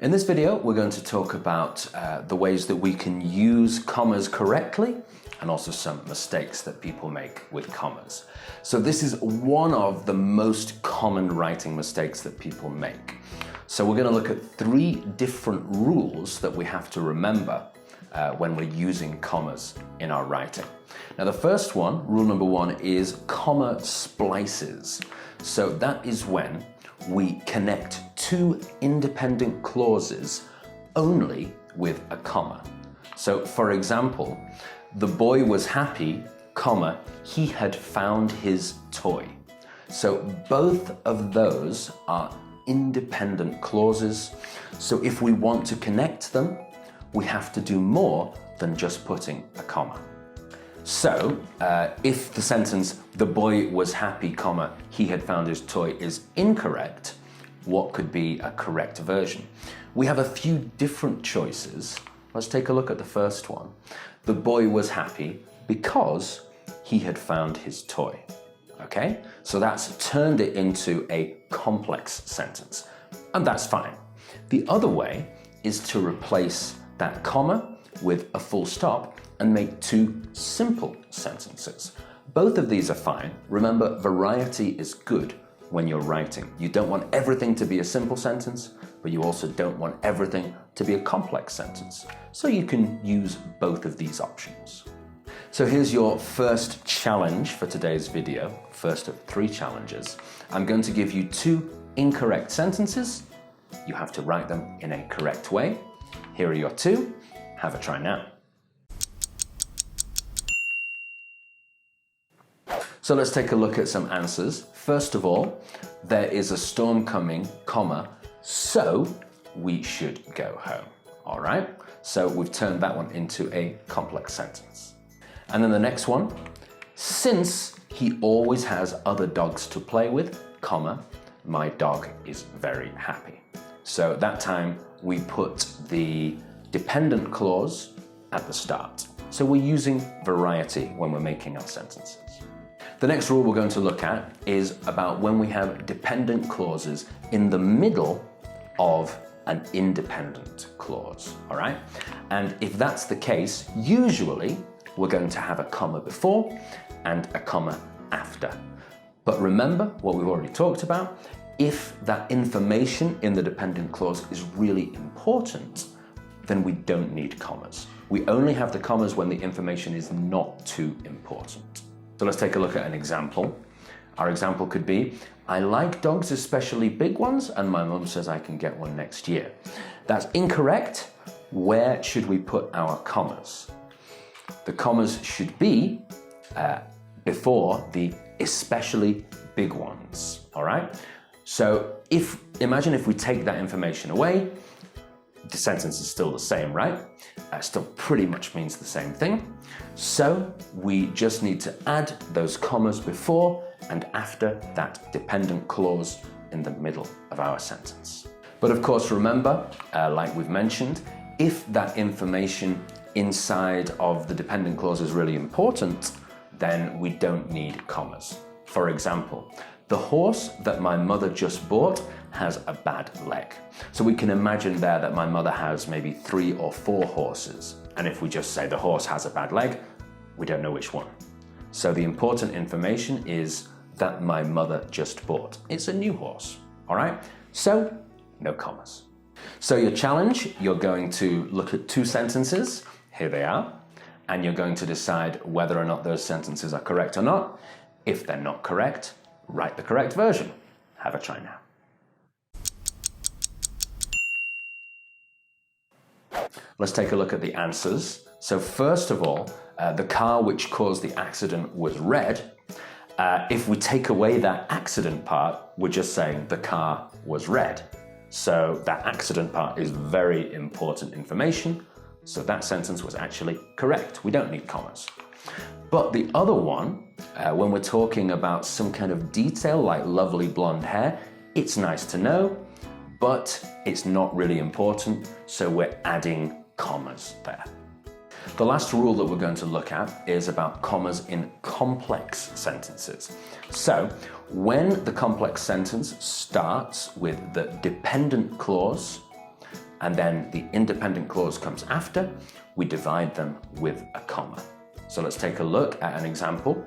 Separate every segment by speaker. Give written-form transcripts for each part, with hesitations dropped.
Speaker 1: In this video, we're going to talk about the ways that we can use commas correctly and also some mistakes that people make with commas. So this is one of the most common writing mistakes that people make. So we're going to look at 3 different rules that we have to remember when we're using commas in our writing. Now the first one, rule number 1, is comma splices. So that is when we connect 2 independent clauses only with a comma. So for example, the boy was happy, comma, he had found his toy. So both of those are independent clauses. So if we want to connect them, we have to do more than just putting a comma. So if the sentence, the boy was happy, comma, he had found his toy is incorrect, what could be a correct version? We have a few different choices. Let's take a look at the first one. The boy was happy because he had found his toy. Okay, so that's turned it into a complex sentence, and that's fine. The other way is to replace that comma with a full stop and make 2 simple sentences. Both of these are fine. Remember, variety is good when you're writing. You don't want everything to be a simple sentence, but you also don't want everything to be a complex sentence. So you can use both of these options. So here's your first challenge for today's video, first of 3 challenges. I'm going to give you 2 incorrect sentences. You have to write them in a correct way. Here are your 2. Have a try now. So let's take a look at some answers. First of all, there is a storm coming, comma, so we should go home. All right, so we've turned that one into a complex sentence. And then the next one, since he always has other dogs to play with, comma, my dog is very happy. So that time we put the dependent clause at the start. So we're using variety when we're making our sentences. The next rule we're going to look at is about when we have dependent clauses in the middle of an independent clause, all right? And if that's the case, usually we're going to have a comma before and a comma after. But remember what we've already talked about, if that information in the dependent clause is really important, then we don't need commas. We only have the commas when the information is not too important. So let's take a look at an example. Our example could be, I like dogs, especially big ones, and my mum says I can get one next year. That's incorrect. Where should we put our commas? The commas should be before the especially big ones, all right? So imagine if we take that information away, the sentence is still the same, right? Still pretty much means the same thing. So we just need to add those commas before and after that dependent clause in the middle of our sentence. But of course, remember, like we've mentioned, if that information inside of the dependent clause is really important, then we don't need commas. For example, the horse that my mother just bought has a bad leg. So we can imagine there that my mother has maybe 3 or 4 horses. And if we just say the horse has a bad leg, we don't know which one. So the important information is that my mother just bought. It's a new horse, all right? So no commas. So your challenge, you're going to look at 2 sentences. Here they are. And you're going to decide whether or not those sentences are correct or not. If they're not correct, write the correct version. Have a try now. Let's take a look at the answers. So first of all, the car which caused the accident was red. If we take away that accident part, we're just saying the car was red. So that accident part is very important information. So that sentence was actually correct. We don't need commas. But the other one, when we're talking about some kind of detail like lovely blonde hair, it's nice to know, but it's not really important, so we're adding commas there. The last rule that we're going to look at is about commas in complex sentences. So when the complex sentence starts with the dependent clause and then the independent clause comes after, we divide them with a comma. So let's take a look at an example.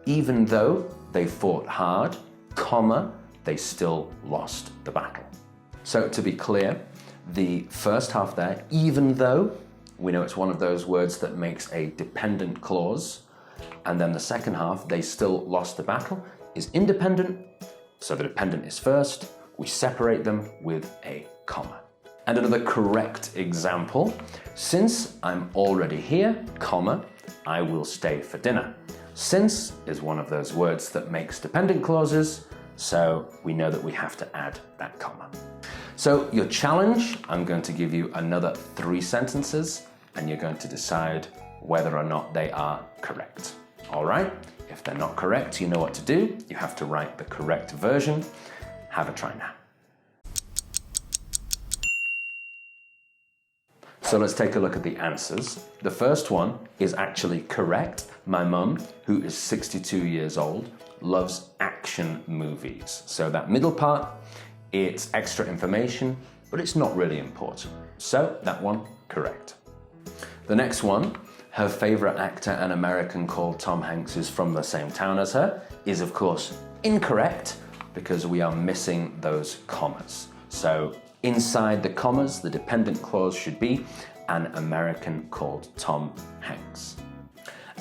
Speaker 1: Even though they fought hard, comma, they still lost the battle. So to be clear, the first half there, even though, we know it's one of those words that makes a dependent clause, and then the second half, they still lost the battle, is independent, so the dependent is first, we separate them with a comma. And another correct example, since I'm already here, comma, I will stay for dinner. Since is one of those words that makes dependent clauses, so we know that we have to add that comma. So your challenge, I'm going to give you another 3 sentences, and you're going to decide whether or not they are correct. All right? If they're not correct, you know what to do. You have to write the correct version. Have a try now. So let's take a look at the answers. The first one is actually correct. My mum, who is 62 years old, loves action movies. So that middle part, it's extra information, but it's not really important. So that one, correct. The next one, her favorite actor, an American called Tom Hanks, is from the same town as her, is of course incorrect because we are missing those commas. So inside the commas, the dependent clause should be an American called Tom Hanks.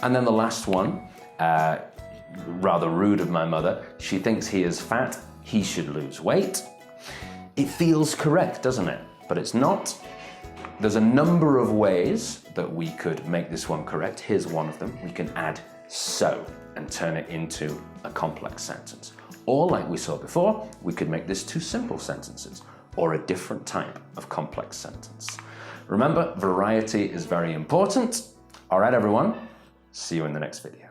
Speaker 1: And then the last one, rather rude of my mother, she thinks he is fat, he should lose weight. It feels correct, doesn't it? But it's not. There's a number of ways that we could make this one correct. Here's one of them. We can add so and turn it into a complex sentence. Or like we saw before, we could make this 2 simple sentences or a different type of complex sentence. Remember, variety is very important. All right, everyone. See you in the next video.